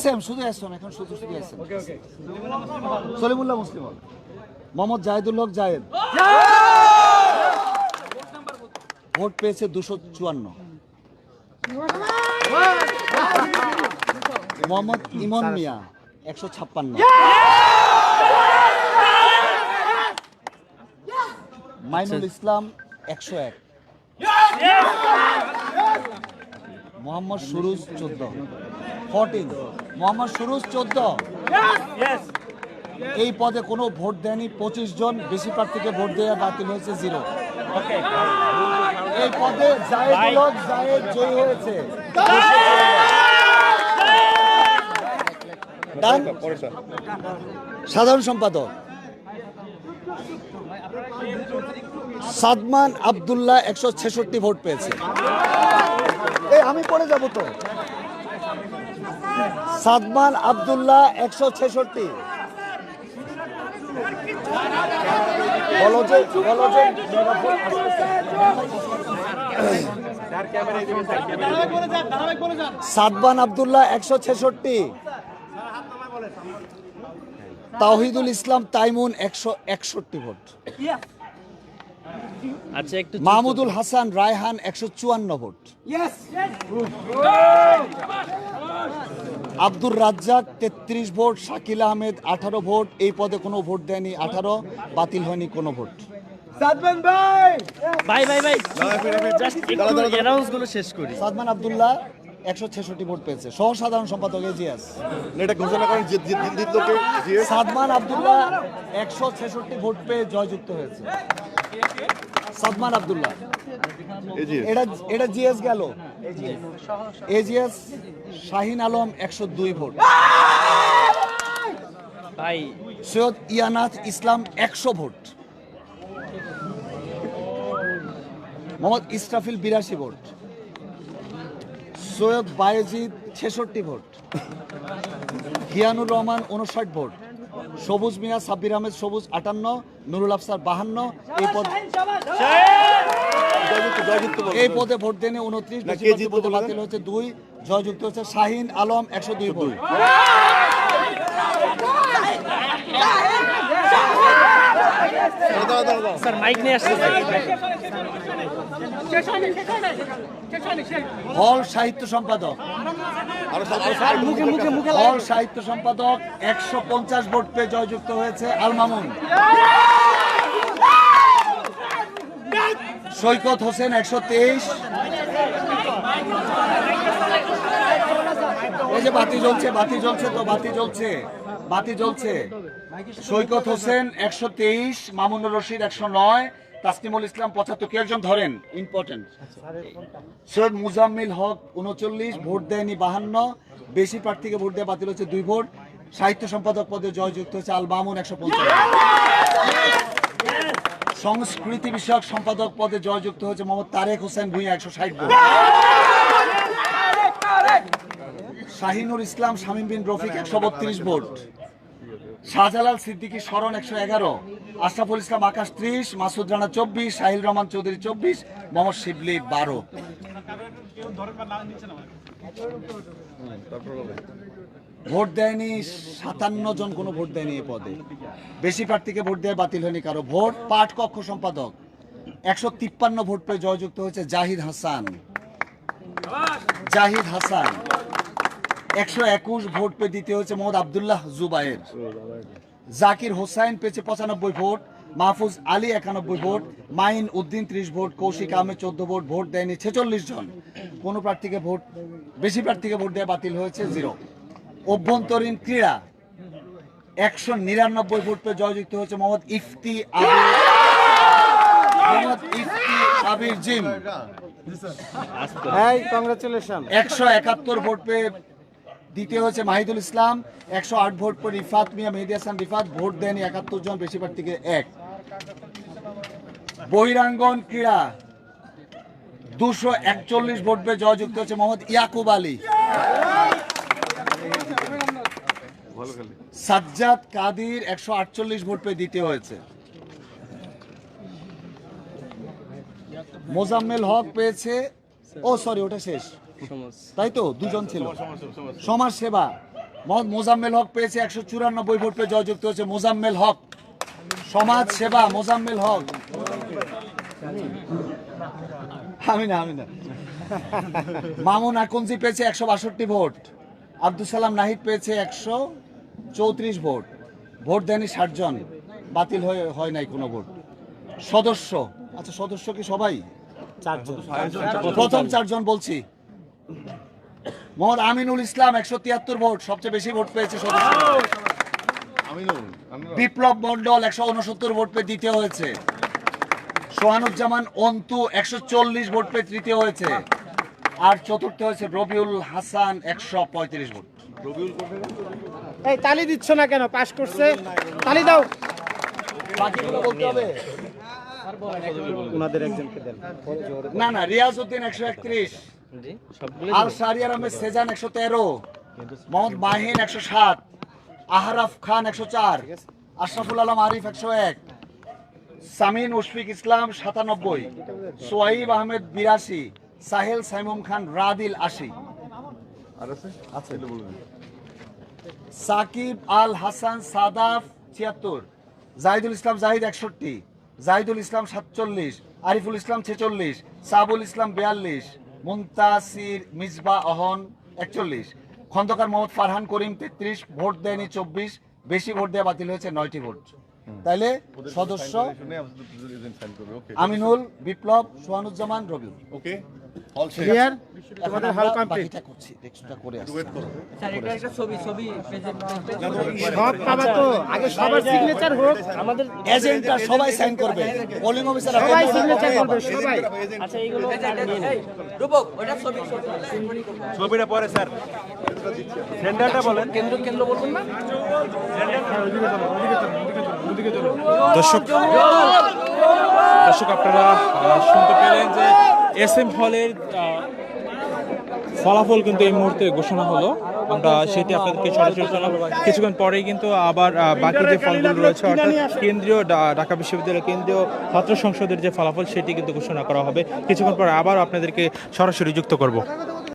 Same শুধু এসন এখন শুধু শুধু এসন সলিমুল্লাহ মুসলিম হল মোহাম্মদ জাহিদুল হক জায়েদ ভোট পেয়েছে 254 মোহাম্মদ ইমন মিয়া 156 মাইনুল ইসলাম 101 মোহাম্মদ সুরুজ 14 মোহাম্মদ সুরুজ 14 এই পদে কোনো ভোট দেয়নি 25 জন বেশি প্রার্থীকে ভোট দেওয়া বাতিল হয়েছে 0 এই পদে জায়েদুল হক জায়েদ জয়ী হয়েছে সাধারণ সম্পাদক সাদমান আব্দুল্লাহ 166 ভোট পেয়েছে আমি পড়ে যাব তো সাদমান আব্দুল্লাহ 166 সাদমান আব্দুল্লাহ 166 তাওহিদুল ইসলাম তাইমুন 161 ভোট আচ্ছা একটু Mahmudul Hasan Raihan 154 vote Abdur Razzak 33 vote Shakil Ahmed 18 vote এই পদে কোনো ভোট দেয়নি 18 বাতিল হয়নি কোনো ভোট সাদমান ভাই জাস্ট একটু অ্যানাউন্স গুলো শেষ করি সাদমান আব্দুল্লাহ 166 ভোট পেয়েছে সহ সাধারণ সম্পাদক এজিএস এটা ঘোষণা করেন সাদমান আব্দুল্লাহ 166 ভোট পেয়ে জয়যুক্ত হয়েছে সাদমান আব্দুল্লাহ এটা জিএস গেল এজিএস শাহিন আলম 102 ভোট ভাই সৈয়দ ইয়ানাথ Islam 100 vote Mohammad Israfil 82 vote Syed Bayezid 66 vote হিয়ানুর রহমান 59 ভোট সবুজ মিয়া সাব্বির আহমেদ সবুজ 58 নুরুল আফসার 52 এই পদে ভোট দেনে 29 পদে বাতিল হচ্ছে 2 জয়যুক্ত হচ্ছে Shahin Alam 102 vote sir mike নিয়ে আসছে হল সাহিত্য সম্পাদক হল সাহিত্য সম্পাদক 150 ভোট পেয়ে জয়যুক্ত হয়েছে আল মামুন সৈকত হোসেন 123 এই যে বাতি জ্বলছে সৈকত হোসেন 123 মামুনুর রশিদ 109 তাসনিমুল ইসলাম 75 কে একজন ধরেন ইম্পর্টেন্ট সৈয়দ মুজাম্মিল হক 39 ভোট দেয়নি 52 বেশি প্রার্থীকে ভোট দেওয়া বাতিল হচ্ছে 2 ভোট সাহিত্য সম্পাদক পদে জয়যুক্ত হচ্ছে আল মামুন 150 সংস্কৃতি বিষয়ক সম্পাদক পদে জয়যুক্ত হচ্ছে মোহাম্মদ তারেক হোসেন ভূঁইয়া 160 ভোট শাহিনুর ইসলাম শামীম বিন রফিক 132 ভোট শাহজালাল সিদ্দিকী শরণ 111 আশরাফুল ইসলাম আকাশ 30 মাসুদ রানা 24 সাহিল রহমান চৌধুরী 24 মোহাম্মদ শিবলি 12 ভোট দেয়নি 57 জন কোনো ভোট দেয়নি এই পদে বেশি প্রার্থীকে ভোট দেওয়া বাতিল হয়নি কারো ভোট পাঠ কক্ষ সম্পাদক 153 ভোট পেয়ে জয়যুক্ত হয়েছে জাহিদ হাসান 121 ভোট পেয়ে দিতে হয়েছে মোহাম্মদ আব্দুল্লাহ জুবায়ের জাকির হোসাইন পেয়েছে 95 vote Mahfuz Ali 91 vote Main Uddin 30 vote Koushik Ahmed 14 vote vote দেয়নি 46 জন কোনো প্রার্থীকে বেশি প্রার্থীকে ভোট দেওয়া বাতিল হয়েছে 0 অভ্যন্তরীণ ক্রীড়া 199 ভোট পেয়ে জয়যুক্ত হয়েছে মোহাম্মদ ইফতি আবির জিম কংগ্রাচুলেশন 171 ভোট পেয়ে দ্বিতীয় হচ্ছে মাহিদুল ইসলাম 108 ভোট পেয়ে রিফাত মিয়া মেহেদি হাসান রিফাত ভোট দেয়নি 71 জন বেশি প্রার্থীকে 1 বহিরাঙ্গন ক্রীড়া 241 ভোট পেয়ে জয়যুক্ত হচ্ছে মোহাম্মদ ইয়াকুব আলী সাজ্জাদ কাদির 148 ভোট পেয়ে দ্বিতীয় হয়েছে মোজাম্মেল হক পেয়েছে ওটা শেষ তাই তো দুজন ছিল সমাজ সেবা মোহাম্মদ মোজাম্মেল হক পেয়েছে 194 ভোট পেয়ে জয়যুক্ত হয়েছে মোজাম্মেল হক। সমাজ সেবা মোজাম্মেল হক। আমি না মামুন আকঞ্জি পেয়েছে 162 ভোট। আব্দুল সালাম নাহিদ পেয়েছে 134 ভোট। ভোট দেয়নি 60 জন, বাতিল হয় নাই কোনো ভোট। সদস্য, আচ্ছা সদস্য কি সবাই? প্রথম 4 জন বলছি। মোহাম্মদ আমিনুল ইসলাম 173 ভোট, সবচেয়ে বেশি ভোট পেয়েছে সদস্য। বিপ্লব মন্ডল 169 ভোট পেয়ে দ্বিতীয় হয়েছে। সোহানুজ্জামান অন্তু 140 ভোট পেয়ে তৃতীয় হয়েছে। আর চতুর্থ হয়েছে রবিউল হাসান 135 ভোট। এই তালি দিচ্ছ না কেন? পাস করছে, তালি দাও। বাকিগুলো বলতে হবে ওনাদের একজনকে দেন। না রিয়াজউদ্দিন 131, আল শাহরিয়ার আহমেদ সেজান 113, মোহাম্মদ মাহিন 107, আহরাফ খান 104, আশরাফুল আলম আরিফ 101, সামিন মুশফিক ইসলাম 97, সোহাইব আহমেদ 82, সাহেল সাইমুম খান রাদিল 80, সাকিব আল হাসান সাদাফ 76, জাহিদুল ইসলাম জাহিদ 61, জাহিদুল ইসলাম 47, আরিফুল ইসলাম 46, সাবুল ইসলাম 42, মুনতাসির মিসবা অহন 41, খন্দকার মোহাম্মদ ফারহান করিম 33, ভোট দেয়নি 24, বেশি ভোট দেওয়া বাতিল হয়েছে 9টি ভোট। তাইলে সদস্য আমিনুল, বিপ্লব, সোহানুজ্জামান, রবিউল। Okay clear? এখন তোমাদের আমরা হাল কমপ্লিট। বাকিটা করছি, টেক্সটটা করে আসছি। সব পাবা তো, আগে সবার সিগনেচার হোক। আমাদের এজেন্টরা সবাই সাইন করবে, পোলিং অফিসার সবাই সিগনেচার করবে, সবাই। আচ্ছা এইগুলো ছবিটা পরে স্যার, সেন্টারটা বলেন। কেন্দ্র বলবেন না? দর্শক আপনারা শুনতে পেলেন যে SM হলের ফলাফল কিন্তু এই মুহূর্তে ঘোষণা হলো। আমরা সেটি আপনাদেরকে সরাসরি শোনাবো কিছুক্ষণ পরেই। কিন্তু আবার বাকি যে ফলগুলো রয়েছে, অর্থাৎ কেন্দ্রীয় ঢাকা বিশ্ববিদ্যালয় কেন্দ্রীয় ছাত্র সংসদের যে ফলাফল সেটি কিন্তু ঘোষণা করা হবে কিছুক্ষণ পরে। আবার আপনাদেরকে সরাসরি যুক্ত করব।